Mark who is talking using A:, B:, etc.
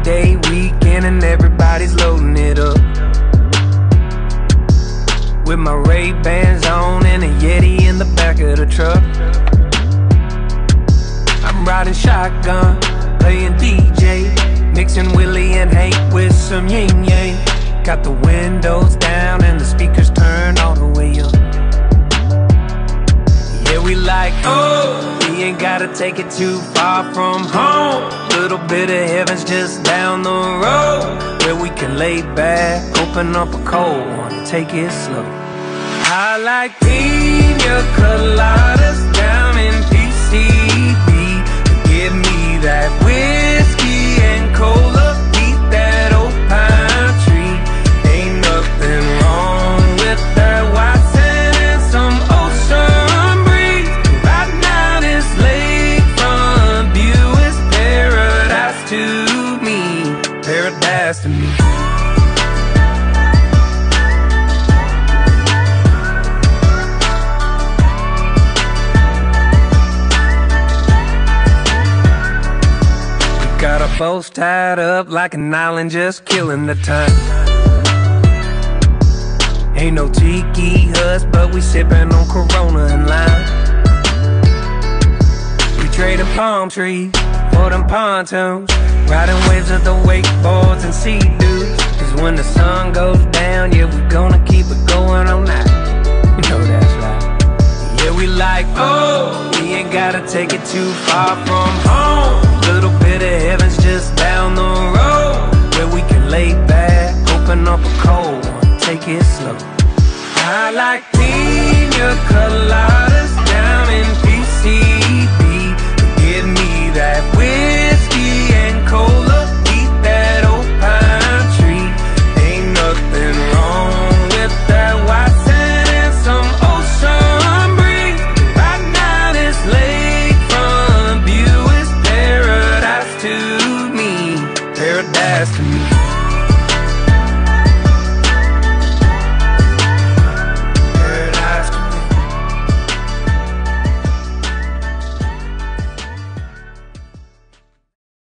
A: holiday weekend and everybody's loading it up. With my Ray-Bans on and a Yeti in the back of the truck. I'm riding shotgun, playing DJ, mixing Willie and Hank with some yin yang. Got the windows down and the speakers turned all the way up. Yeah, we like, oh, we ain't gotta take it too far from home. Little bit of heaven's just down the road, where we can lay back, open up a cold one and take it slow. I like pina coladas down in PCB. Give me that whiskey and cola, beat that old pine tree. Ain't nothing wrong with that white sand and some ocean breeze. Right now this lakefront view is paradise to me, paradise to me. Got our boats tied up like an island, just killing the time. Ain't no tiki huts, but we sipping on Corona and lime. We trading palm trees for them pontoons, riding waves of the wakeboards and sea dudes. Cause when the sun goes down, yeah, we gonna keep it going all night. You know that's right. Yeah, we like, oh, we ain't gotta take it too far from home. Little bit of heaven's just down the road.